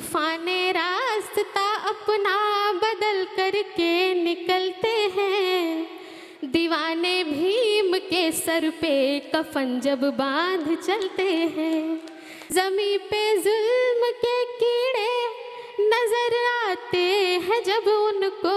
तूफाने रास्ता अपना बदल करके निकलते हैं, दीवाने भीम के सर पे कफन जब बांध चलते हैं। ज़मीं पे जुल्म के कीड़े नजर आते हैं जब उनको,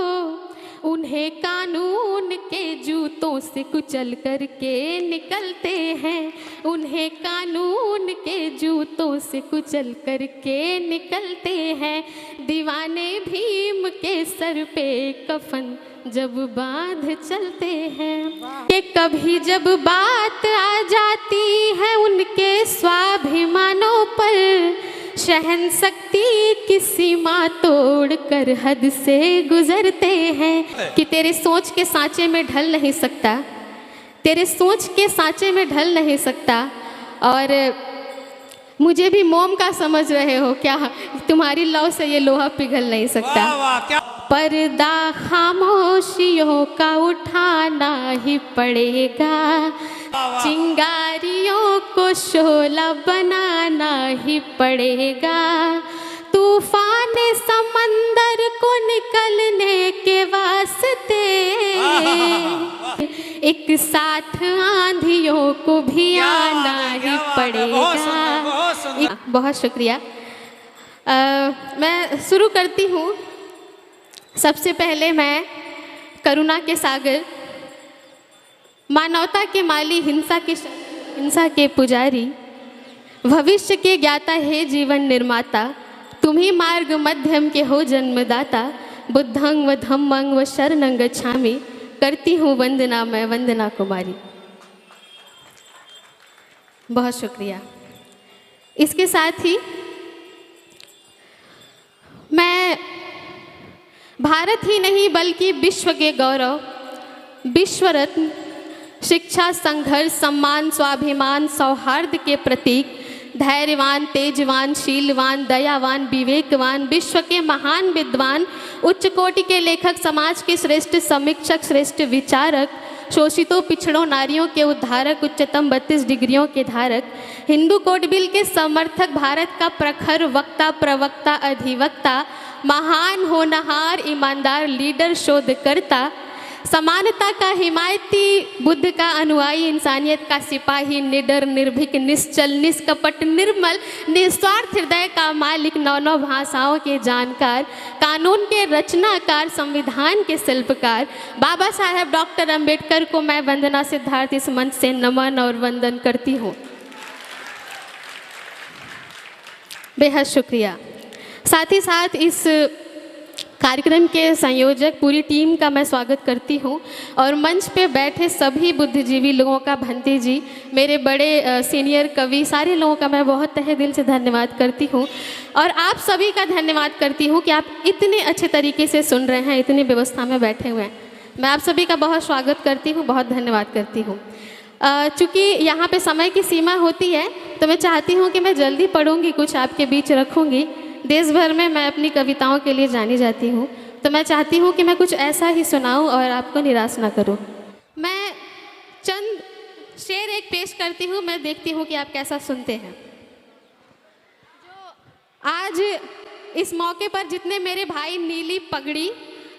उन्हें कानून के जूतों से कुचल करके निकलते हैं, उन्हें कानून के जूतों से कुचल करके निकलते हैं। दीवाने भीम के सर पे कफन जब बांध चलते हैं। कि कभी जब बात आ जाती है उनके स्वाभिमानों पर, सहन शक्ति की सीमा तोड़ कर हद से गुजरते हैं। कि तेरे सोच के सांचे में ढल नहीं सकता, तेरे सोच के सांचे में ढल नहीं सकता, और मुझे भी मोम का समझ रहे हो क्या, तुम्हारी लौ से ये लोहा पिघल नहीं सकता। वाह वाह, क्या पर्दा खामोशियों का उठाना ही पड़ेगा, चिंगारियों को शोला बनाना ही पड़ेगा। तूफान समंदर को निकलने के वास्ते एक साथ आंधियों को भी आना ही पड़ेगा। बहुत शुक्रिया। मैं शुरू करती हूँ। सबसे पहले मैं करुणा के सागर, मानवता के माली, हिंसा के पुजारी, भविष्य के ज्ञाता हे जीवन निर्माता, तुम्ही मार्ग मध्यम के हो जन्मदाता, बुद्धंग व धम्मंग व शरणं गच्छामि, करती हूँ वंदना मैं वंदना कुमारी। बहुत शुक्रिया। इसके साथ ही मैं भारत ही नहीं बल्कि विश्व के गौरव, विश्व रत्न, शिक्षा, संघर्ष, सम्मान, स्वाभिमान, सौहार्द के प्रतीक, धैर्यवान, तेजवान, शीलवान, दयावान, विवेकवान, विश्व के महान विद्वान, उच्च कोटि के लेखक, समाज के श्रेष्ठ समीक्षक, श्रेष्ठ विचारक, शोषितों पिछड़ों नारियों के उद्धारक, उच्चतम 32 डिग्रियों के धारक, हिंदू कोड बिल के समर्थक, भारत का प्रखर वक्ता, प्रवक्ता, अधिवक्ता, महान होनहार, ईमानदार लीडर, शोधकर्ता, समानता का हिमायती, बुद्ध का अनुयायी, इंसानियत का सिपाही, निडर, निर्भीक, निश्चल, निष्कपट, निर्मल, निस्वार्थ हृदय का मालिक, नौ भाषाओं के जानकार, कानून के रचनाकार, संविधान के शिल्पकार, बाबा साहेब डॉक्टर अंबेडकर को मैं वंदना सिद्धार्थ इस मंच से नमन और वंदन करती हूँ। बेहद शुक्रिया। साथ ही साथ इस कार्यक्रम के संयोजक पूरी टीम का मैं स्वागत करती हूं, और मंच पे बैठे सभी बुद्धिजीवी लोगों का, भंती जी, मेरे बड़े सीनियर कवि, सारे लोगों का मैं बहुत तहे दिल से धन्यवाद करती हूं, और आप सभी का धन्यवाद करती हूं कि आप इतने अच्छे तरीके से सुन रहे हैं, इतनी व्यवस्था में बैठे हुए हैं। मैं आप सभी का बहुत स्वागत करती हूँ, बहुत धन्यवाद करती हूँ। चूँकि यहाँ पर समय की सीमा होती है तो मैं चाहती हूँ कि मैं जल्दी पढ़ूँगी, कुछ आपके बीच रखूँगी। देश भर में मैं अपनी कविताओं के लिए जानी जाती हूँ, तो मैं चाहती हूँ कि मैं कुछ ऐसा ही सुनाऊँ और आपको निराश ना करूँ। मैं चंद शेर एक पेश करती हूँ, मैं देखती हूँ कि आप कैसा सुनते हैं। जो आज इस मौके पर जितने मेरे भाई नीली पगड़ी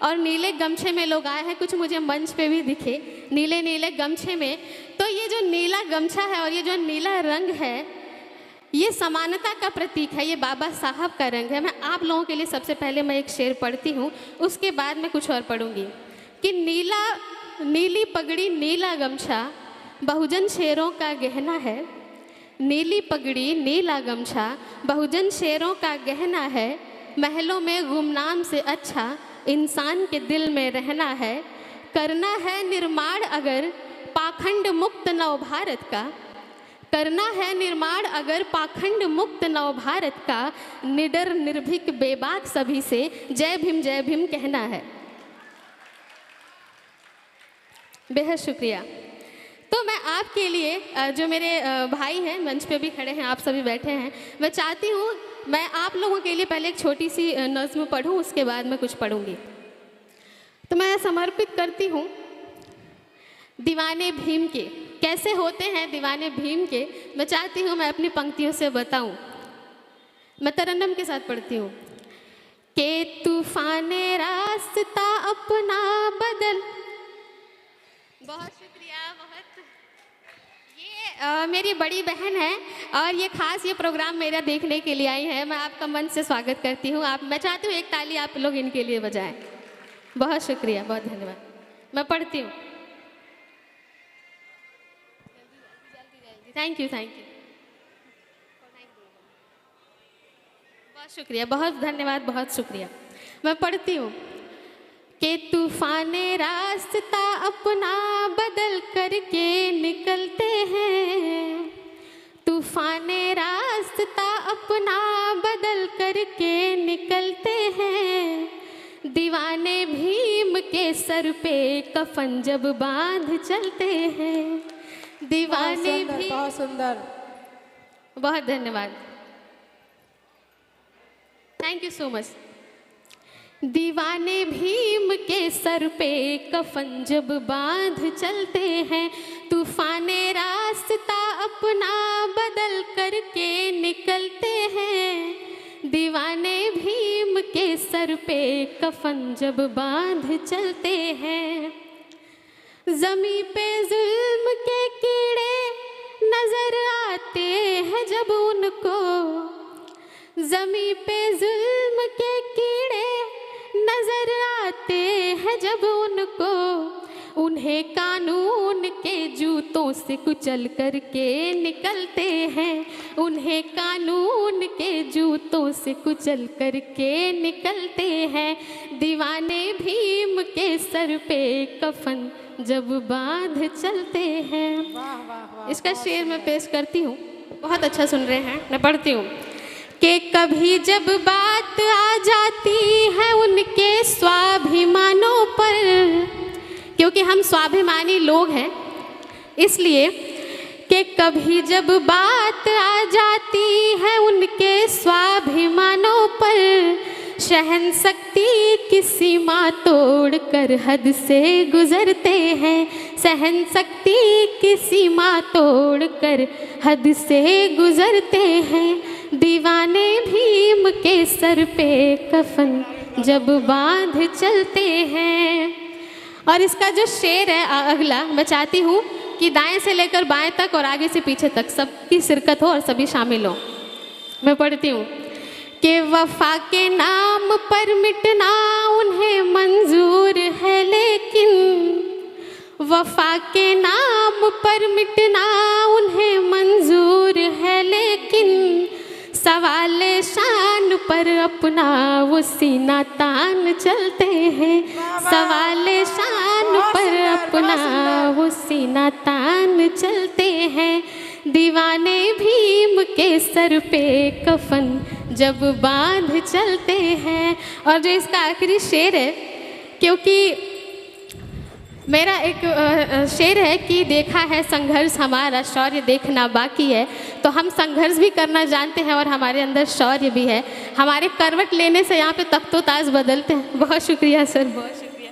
और नीले गमछे में लोग आए हैं, कुछ मुझे मंच पे भी दिखे नीले नीले गमछे में, तो ये जो नीला गमछा है और ये जो नीला रंग है, ये समानता का प्रतीक है, ये बाबा साहब का रंग है। मैं आप लोगों के लिए सबसे पहले मैं एक शेर पढ़ती हूँ, उसके बाद मैं कुछ और पढ़ूँगी। कि नीली पगड़ी नीला गमछा बहुजन शेरों का गहना है, नीली पगड़ी नीला गमछा बहुजन शेरों का गहना है, महलों में गुमनाम से अच्छा इंसान के दिल में रहना है, करना है निर्माण अगर पाखंड मुक्त नव भारत का, करना है निर्माण अगर पाखंड मुक्त नव भारत का, निडर निर्भीक बेबाक सभी से जय भीम कहना है। बेहद शुक्रिया। तो मैं आपके लिए, जो मेरे भाई हैं मंच पे भी खड़े हैं, आप सभी बैठे हैं, मैं चाहती हूँ मैं आप लोगों के लिए पहले एक छोटी सी नज़्म पढ़ूँ, उसके बाद मैं कुछ पढ़ूँगी। तो मैं समर्पित करती हूँ दीवाने भीम के। कैसे होते हैं दीवाने भीम के, मैं चाहती हूँ मैं अपनी पंक्तियों से बताऊँ। मैं तरन्नम के साथ पढ़ती हूँ के तूफाने रास्ता अपना बदल। बहुत शुक्रिया। बहुत ये मेरी बड़ी बहन है और ये खास ये प्रोग्राम मेरा देखने के लिए आई है। मैं आपका मन से स्वागत करती हूँ। मैं चाहती हूँ एक ताली आप लोग इनके लिए बजाएं। बहुत शुक्रिया, बहुत धन्यवाद। मैं पढ़ती हूँ। Thank you, thank you. बहुत शुक्रिया, बहुत धन्यवाद, बहुत शुक्रिया। मैं पढ़ती हूँ कि तूफाने रास्ता अपना बदल करके निकलते हैं। तूफाने रास्ता अपना बदल करके निकलते हैं। दीवाने भीम के सर पे कफन जब बांध चलते हैं। दीवाने भी। बहुत सुंदर। बहुत धन्यवाद, थैंक यू सो मच। दीवाने भीम के सर पे कफन जब बांध चलते हैं। तूफाने रास्ता अपना बदल करके निकलते हैं। दीवाने भीम के सर पे कफन जब बांध चलते हैं। ज़मीं पे जुल्म के कीड़े नजर आते हैं जब उनको। ज़मीं पे जुल्म के कीड़े नजर आते हैं जब उनको। उन्हें कानून के जूतों से कुचल करके निकलते हैं। उन्हें कानून के जूतों से कुचल करके निकलते हैं। दीवाने भीम के सर पे कफन जब बांध चलते हैं। वाह वाह वाह। इसका शेर मैं पेश करती हूँ। बहुत अच्छा सुन रहे हैं। मैं पढ़ती हूँ कि कभी जब बात आ जाती है उनके स्वाभिमानों पर, क्योंकि हम स्वाभिमानी लोग हैं इसलिए, कि कभी जब बात आ जाती है उनके स्वाभिमानों पर, सहन शक्ति की सीमा तोड़ कर हद से गुजरते हैं। सहन शक्ति की सीमा तोड़ कर हद से गुजरते हैं। दीवाने भीम के सर पे कफन जब बांध चलते हैं। और इसका जो शेर है अगला, मैं चाहती हूँ कि दाएं से लेकर बाएं तक और आगे से पीछे तक सबकी शिरकत हो और सभी शामिल हो। मैं पढ़ती हूँ कि वफा के नाम पर मिटना उन्हें मंजूर है, लेकिन वफा के नाम पर मिटना उन्हें मंजूर है, लेकिन सवाल शान पर अपना वो सीना तान चलते हैं। सवाल शान पर अपना वो सीना तान चलते हैं। दीवाने भीम के सर पे कफन जब बांध चलते हैं। और जो इसका आखिरी शेर है, क्योंकि मेरा एक शेर है कि देखा है संघर्ष हमारा, शौर्य देखना बाकी है। तो हम संघर्ष भी करना जानते हैं और हमारे अंदर शौर्य भी है। हमारे करवट लेने से यहाँ पे तख्तो ताज बदलते हैं। बहुत शुक्रिया सर, बहुत शुक्रिया,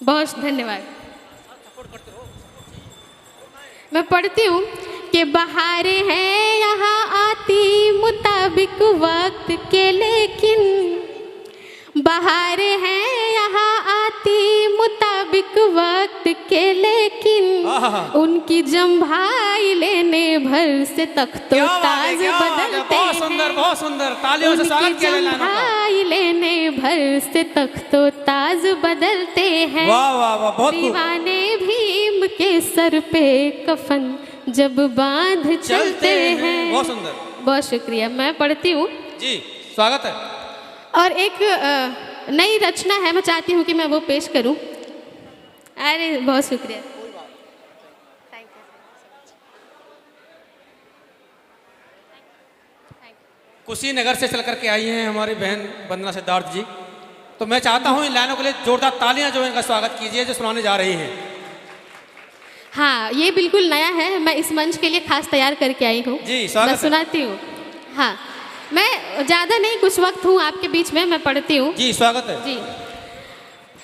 बहुत धन्यवाद। मैं पढ़ती हूँ कि बहारें हैं यहाँ आती मुताबिक वक्त के, लेकिन बहारें हैं यहाँ आती मुताबिक वक्त के, लेकिन उनकी जम्भाई लेने भर से तख्तो ताज बदलते हैं। बहुत सुंदर, बहुत सुंदर, तालियों से स्वागत किया जाए। जम्भाई लेने भर से तख्तो ताज बदलते हैं। वाह वाह वाह, बहुत खूब। दीवाने भीम के सर पे कफन जब बांध चलते हैं। बहुत सुंदर, बहुत शुक्रिया। मैं पढ़ती हूँ जी, स्वागत है। और एक नई रचना है, मैं चाहती हूँ कि मैं वो पेश करूँ। अरे बहुत शुक्रिया। कुशीनगर से चल करके आई हैं हमारी बहन वंदना सिद्धार्थ जी। तो मैं चाहता हूँ इन लाइनों के लिए जोरदार तालियां जो इनका स्वागत कीजिए, जो सुनाने जा रही हैं। हाँ, ये बिल्कुल नया है। मैं इस मंच के लिए खास तैयार करके आई हूँ। जी, स्वागत मैं है। सुनाती हूँ। हाँ, मैं ज़्यादा नहीं, कुछ वक्त हूँ आपके बीच में, मैं पढ़ती हूँ। जी, स्वागत है। जी।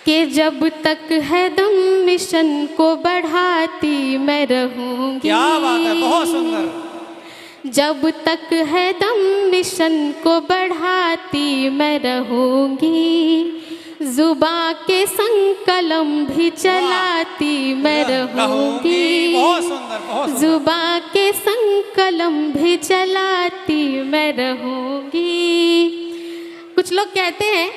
कि जब तक है दम मिशन को बढ़ाती मैं रहूँगी। क्या बात है, बहुत सुंदर। जब तक है दम मिशन को बढ़ाती मैं रहूंगी, जुबां के संग कलम भी चलाती मैं रहूंगी, बहुत सुंदर, बहुत सुंदर। जुबां के संग कलम भी चलाती मैं रहूंगी। कुछ लोग कहते हैं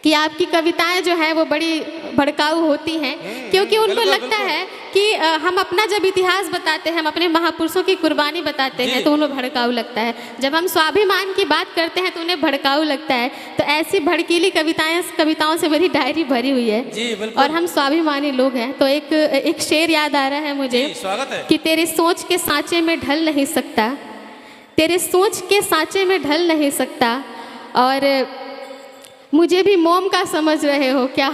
कि आपकी कविताएं जो है वो बड़ी भड़काऊ होती हैं, क्योंकि उनको बिल्कुल, लगता बिल्कुल। है कि हम अपना जब इतिहास बताते हैं, हम अपने महापुरुषों की कुर्बानी बताते हैं तो उन्हें भड़काऊ लगता है। जब हम स्वाभिमान की बात करते हैं तो उन्हें भड़काऊ लगता है। तो ऐसी भड़कीली कविताओं से मेरी डायरी भरी हुई है जी, बिल्कुल। और हम स्वाभिमानी लोग हैं। तो एक शेर याद आ रहा है मुझे जी, स्वागत है। कि तेरे सोच के सांचे में ढल नहीं सकता, तेरे सोच के सांचे में ढल नहीं सकता, और मुझे भी मोम का समझ रहे हो क्या,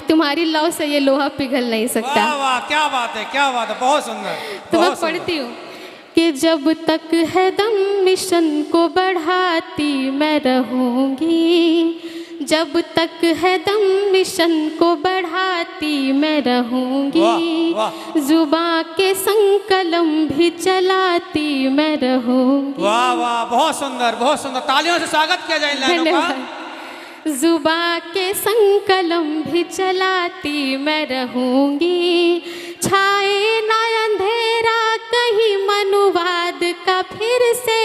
तुम्हारी लौ से ये लोहा पिघल नहीं सकता। वाह वाह, क्या बात है, क्या बात है, बहुत सुंदर। तो मैं बहुत सुंदर। पढ़ती हूँ कि जब तक है दम मिशन को बढ़ाती मैं रहूंगी, जब तक है दम मिशन को बढ़ाती मैं रहूंगी, वाह, वाह। जुबां के संग कलम भी चलाती मैं रहूंगी। वाह वाह, बहुत सुंदर, बहुत सुंदर। तालियों से स्वागत किया जाए इन लाइनों का। धन्यवाद। जुबां के संग कलम भी चलाती मैं रहूंगी, छाए ना अंधेरा कहीं मनुवाद का फिर से,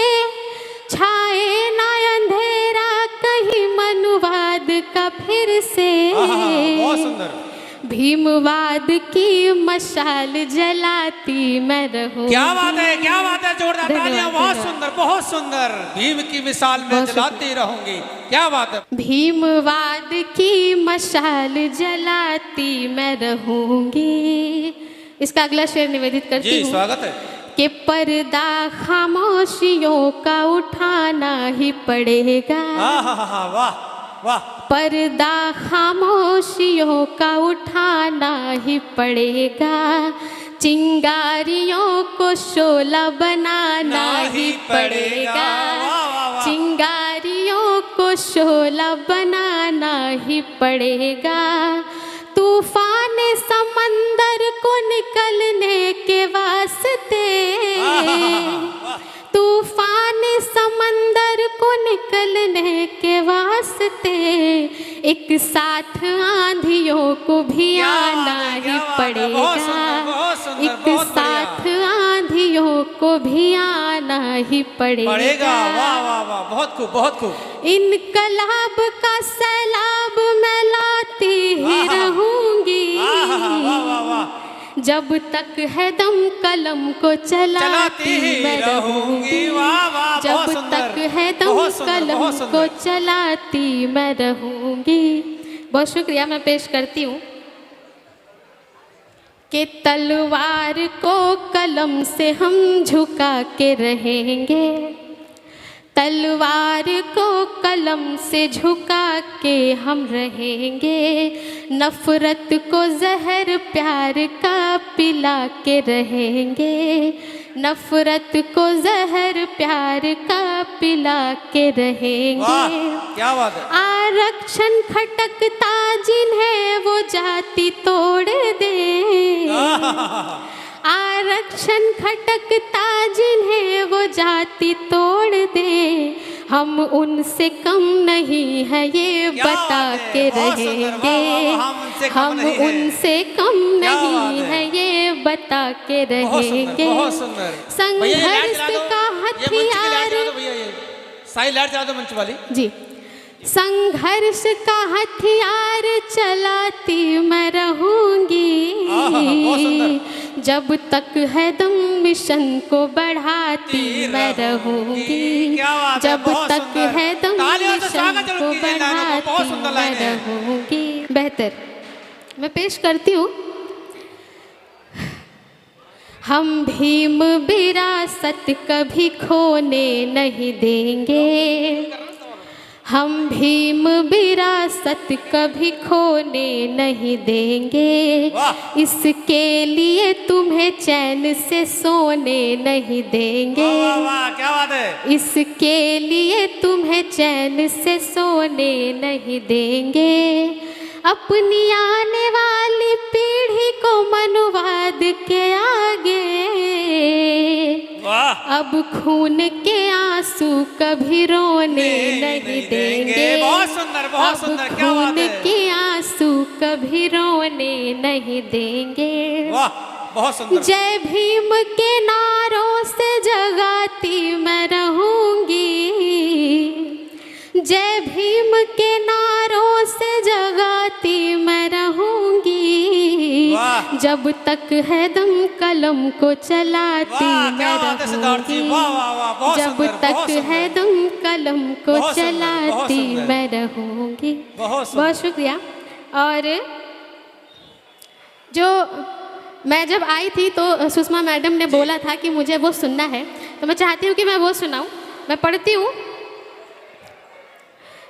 छाए ना अंधेरा कहीं मनुवाद का फिर से, बहुत सुंदर। भीमवाद की मशाल जलाती मैं रहूंगी। क्या बात है, क्या बात है, जोरदार धन्यवाद, तालियां। बहुत धन्यवाद। सुंदर, बहुत सुंदर। भीम की मिसाल में बहुत जलाती रहूंगी, क्या बात है। भीमवाद की मशाल जलाती मैं रहूंगी। इसका अगला शेर निवेदित करती जी, हूँ स्वागत है। कि पर्दा खामोशियों का उठाना ही पड़ेगा, वाह वाह। पर्दा खामोशियों का उठाना ही पड़ेगा, चिंगारियों को शोला बनाना ही पड़ेगा, वाह, वाह, वाह। चिंगारियों को शोला बनाना ही पड़ेगा, तूफान समंदर को निकलने के वास्ते, तूफान समंदर को निकलने के वास्ते, एक साथ आंधियों को भी आना ही पड़ेगा, एक साथ आंधियों को भी आना ही पड़ेगा। वाह वाह वाह, बहुत खूब, बहुत खूब। इनकलाब का सैलाब मैं लाती ही रहूंगी, जब तक है दम कलम को चलाती मैं रहूंगी, जब तक है दम कलम को चलाती मैं रहूंगी। बहुत शुक्रिया, मैं पेश करती हूँ कि तलवार को कलम से हम झुका के रहेंगे, तलवार को कलम से झुका के हम रहेंगे, नफरत को जहर प्यार का पिला के रहेंगे, नफरत को जहर प्यार का पिला के रहेंगे। क्या बात है। आरक्षण खटकता जिन्हें वो जाति तोड़ दे, आरक्षण खटकता जिन्हें वो जाति तोड़ दे, हम उनसे कम नहीं है ये बता के रहेंगे, हम उनसे कम नहीं है ये बता के रहेंगे। संघर्ष का हथियार, साई लाइट चला दो मंच वाली जी, संघर्ष का हथियार चलाती मैं रहूंगी, जब तक है दम मिशन को बढ़ाती मैं रहूंगी, जब तक है दम मिशन को बढ़ाती मैं रहूंगी। बेहतर, मैं पेश करती हूँ। हम भीम विरासत कभी खोने नहीं देंगे, हम भीम विरासत कभी खोने नहीं देंगे, इसके लिए तुम्हें चैन से सोने नहीं देंगे, क्या बात है। इसके लिए तुम्हें चैन से सोने नहीं देंगे, अपनी आने वाली पीढ़ी को मनुवाद के आगे, अब खून के आंसू कभी रोने नहीं देंगे। बहुत सुंदर, बहुत सुंदर, क्या बात खून है। के आंसू कभी रोने नहीं देंगे। वाह, बहुत सुंदर। जय भीम के नारों से जगाती मैं रहूंगी, जय भीम के नारों से जगाती मैं रहूंगी। जब तक है दम कलम को चलाती मैं रहूंगी, जब तक है दम कलम को चलाती मैं रहूंगी। बहुत शुक्रिया। और जो मैं जब आई थी तो सुषमा मैडम ने बोला था कि मुझे वो सुनना है, तो मैं चाहती हूँ कि मैं वो सुनाऊँ। मैं पढ़ती हूँ।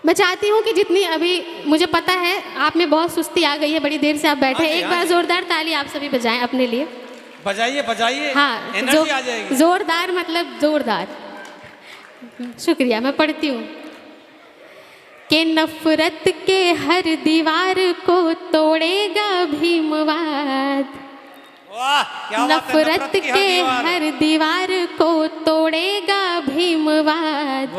मैं चाहती हूँ कि जितनी अभी मुझे पता है आप में बहुत सुस्ती आ गई है, बड़ी देर से आप बैठे। एक बार जोरदार ताली आप सभी बजाएं अपने लिए। बजाइए बजाइए। हाँ, एनर्जी आ जाएगी। जोरदार मतलब जोरदार। शुक्रिया। मैं पढ़ती हूँ कि नफरत के हर दीवार को तोड़ेगा भीमवाद। नफरत के हर दीवार को तोड़ेगा भीमवाद,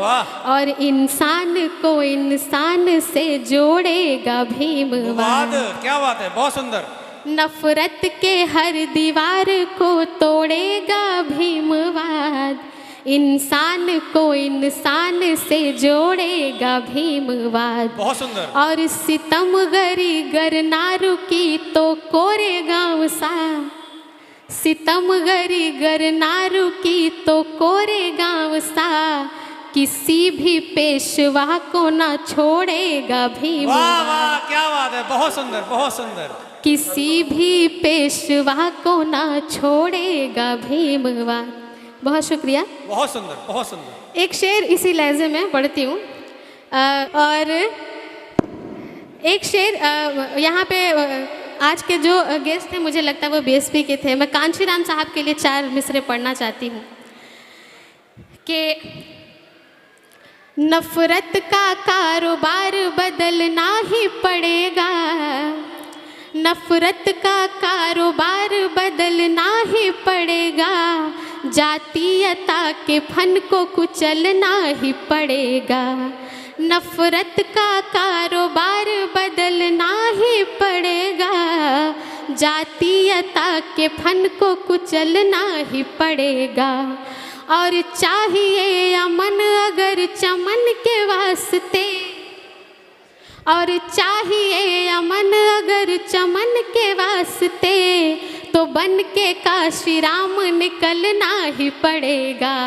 और इंसान को इंसान से जोड़ेगा भीमवाद। क्या बात है, बहुत सुंदर। नफरत के हर दीवार को तोड़ेगा भीमवाद, इंसान को इंसान से जोड़ेगा भीमवाद। बहुत सुंदर। और सितमगरी गर ना रुकी तो कोरेगांव सा, सितमगरी गर ना रुकी तो कोरेगांव सा, किसी भी पेशवा को ना छोड़ेगा भीमवाद। वाह वाह, क्या बात है, बहुत सुंदर, बहुत सुंदर। किसी भी पेशवा को ना छोड़ेगा भीमवाद। बहुत शुक्रिया। बहुत सुंदर, बहुत सुंदर। एक शेर इसी लहजे में पढ़ती हूँ। और एक शेर यहाँ पे आज के जो गेस्ट थे मुझे लगता है वो बीएसपी के थे। मैं कांशीराम साहब के लिए 4 मिसरे पढ़ना चाहती हूँ कि नफरत का कारोबार बदलना ही पड़ेगा, नफरत का कारोबार बदलना ही पड़ेगा, जातीयता के फन को कुचलना ही पड़ेगा। नफरत का कारोबार बदलना ही पड़ेगा, जातीयता के फन को कुचलना ही पड़ेगा। और चाहिए अमन अगर चमन के वास्ते, और चाहिए अमन अगर चमन के वास्ते, तो बन के काशीराम निकलना ही पड़ेगा,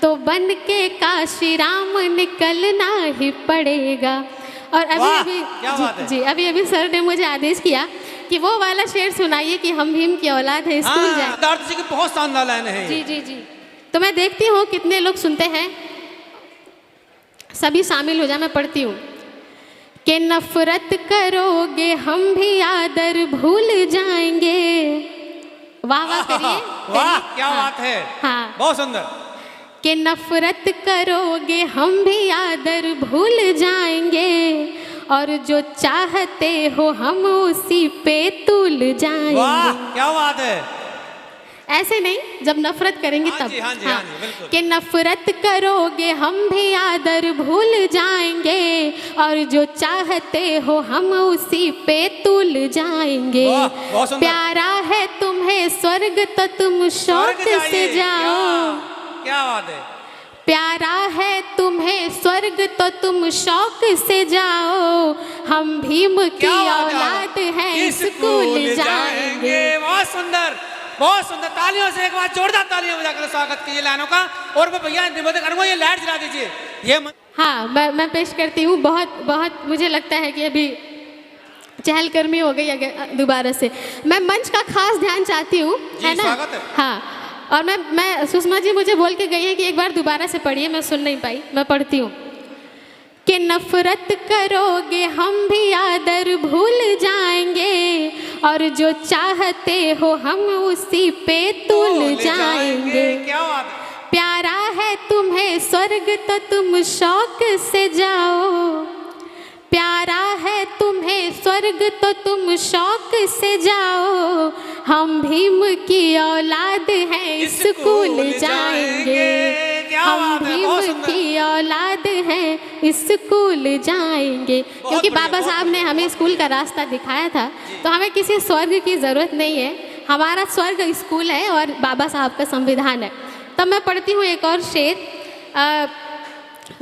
तो बन के काशीराम निकलना ही पड़ेगा। और अभी अभी सर ने मुझे आदेश किया कि वो वाला शेर सुनाइए कि हम भीम की औलाद है, स्कूल जाए। सिद्धार्थ जी की बहुत शानदार लाइन है। जी जी जी। तो मैं देखती हूँ कितने लोग सुनते हैं, सभी शामिल हो जाए। मैं पढ़ती हूँ कि नफरत करोगे हम भी आदर भूल जाएंगे। वाह वाह करिए। वाह क्या बात है। हाँ, बहुत सुंदर। कि नफरत करोगे हम भी आदर भूल जाएंगे, और जो चाहते हो हम उसी पे तुल जाएंगे। वाह क्या बात है। ऐसे नहीं, जब नफरत करेंगे तब। हाँ जी, बिल्कुल। कि नफरत करोगे हम भी आदर भूल जाएंगे, और जो चाहते हो हम उसी पे तुल जाएंगे। प्यारा है तुम्हें स्वर्ग तो तुम शौक से जाओ। क्या बात है। प्यारा है तुम्हें स्वर्ग तो तुम शौक से जाओ, हम भीम की औलाद हैं स्कूल जाएंगे। बहुत सुंदर, बहुत सुंदर। तालियों से एक बार जोरदार तालियां बजाकर स्वागत कीजिए लाइनों का। और मैं भैया निवेदन करूंगा ये लाइट जला दीजिए। ये हाँ, मैं पेश करती हूँ। बहुत बहुत मुझे लगता है कि अभी चहलकर्मी हो गई दोबारा से। मैं मंच का खास ध्यान चाहती हूँ, है ना। स्वागत है। हाँ, और मैं सुषमा जी मुझे बोल के गई हैं कि एक बार दोबारा से पढ़िए, मैं सुन नहीं पाई। मैं पढ़ती हूँ कि नफरत करोगे हम भी आदर भूल जाएंगे, और जो चाहते हो हम उसी पे तुल जाएंगे। क्या बात। प्यारा है तुम्हें स्वर्ग तो तुम शौक से जाओ, प्यारा है तुम्हें स्वर्ग तो तुम शौक से जाओ, हम भीम की औलाद हैं स्कूल जाएंगे। हम भीम की औलाद हैं स्कूल जाएंगे। क्योंकि बाबा साहब ने हमें स्कूल का रास्ता दिखाया था, तो हमें किसी स्वर्ग की ज़रूरत नहीं है। हमारा स्वर्ग स्कूल है और बाबा साहब का संविधान है। तब मैं पढ़ती हूँ एक और शेर।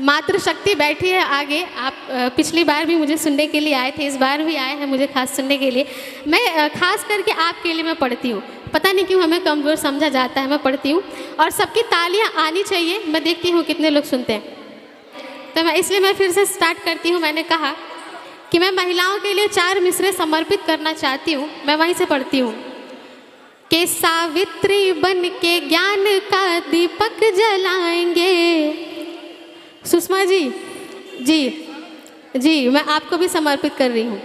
मातृशक्ति बैठी है आगे। आप पिछली बार भी मुझे सुनने के लिए आए थे, इस बार भी आए हैं मुझे खास सुनने के लिए। मैं खास करके आपके लिए मैं पढ़ती हूँ। पता नहीं क्यों हमें कमज़ोर समझा जाता है, मैं पढ़ती हूँ और सबकी तालियां आनी चाहिए। मैं देखती हूँ कितने लोग सुनते हैं, तो इसलिए मैं फिर से स्टार्ट करती हूँ। मैंने कहा कि मैं महिलाओं के लिए 4 मिसरे समर्पित करना चाहती हूँ। मैं वहीं से पढ़ती हूँ कि सावित्री बन के ज्ञान का दीपक जलाएंगे। सुषमा जी जी मैं आपको भी समर्पित कर रही हूँ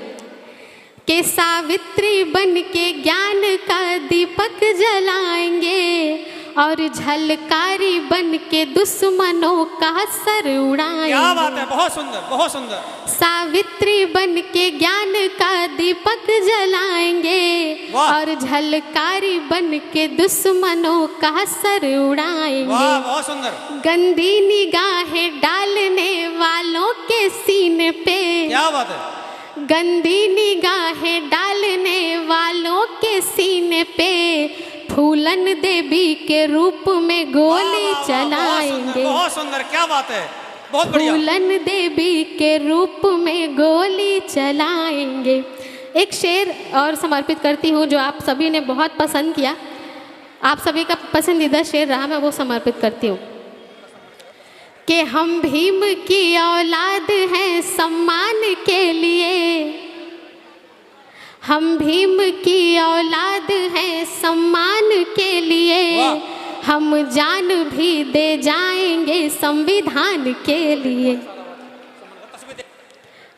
कि सावित्री बन के ज्ञान का दीपक जलाएंगे और झलकारी बन के दुश्मनों का सर उड़ाएंगे। क्या बात है, बहुत सुंदर, बहुत सुंदर। सावित्री बन के ज्ञान का दीपक जलाएंगे और झलकारी बन के दुश्मनों का सर उड़ाएंगे। वाह, बहुत सुंदर। गंदी निगाहें डालने वालों के सीने पे, क्या बात है, गंदी निगाहें डालने वालों के सीने पे फूलन देवी के रूप में गोली चलाएंगे। बहुत सुंदर, क्या बात है, बहुत बढ़िया। फूलन देवी के रूप में गोली चलाएंगे। एक शेर और समर्पित करती हूँ जो आप सभी ने बहुत पसंद किया, आप सभी का पसंदीदा शेर रहा, मैं वो समर्पित करती हूँ कि हम भीम की औलाद हैं सम्मान के लिए, हम भीम की औलाद हैं सम्मान के लिए, हम जान भी दे जाएंगे संविधान के लिए।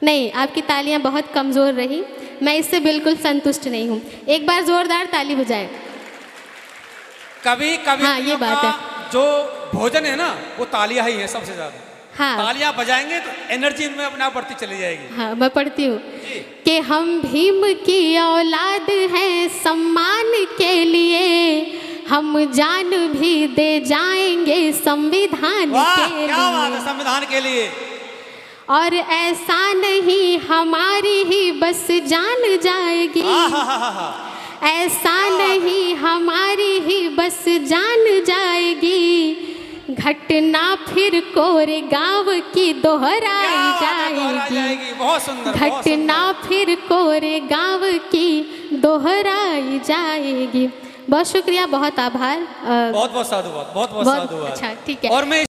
नहीं, आपकी तालियां बहुत कमज़ोर रही, मैं इससे बिल्कुल संतुष्ट नहीं हूँ। एक बार ज़ोरदार ताली बजाएं। कभी कभी हाँ, ये बात है। जो भोजन है ना वो तालियां ही है सबसे ज़्यादा। हाँ, तालियां बजाएंगे तो एनर्जी इनमें अपने आप बढ़ती चली जाएगी। हाँ, मैं पढ़ती हूँ कि हम भीम की औलाद हैं सम्मान के लिए, हम जान भी दे जाएंगे संविधान के लिए। क्या बात है, संविधान के लिए। और ऐसा नहीं हमारी ही बस जान जाएगी, ऐसा नहीं हमारी ही बस जान जाएगी, घटना फिर कोरेगांव की दोहराई जाएगी। बहुत सुंदर। घटना फिर कोरेगांव की दोहराई जाएगी। बहुत शुक्रिया, बहुत आभार। बहुत बहुत साधुवाद, बहुत बहुत साधुवाद। अच्छा, ठीक है। और मैं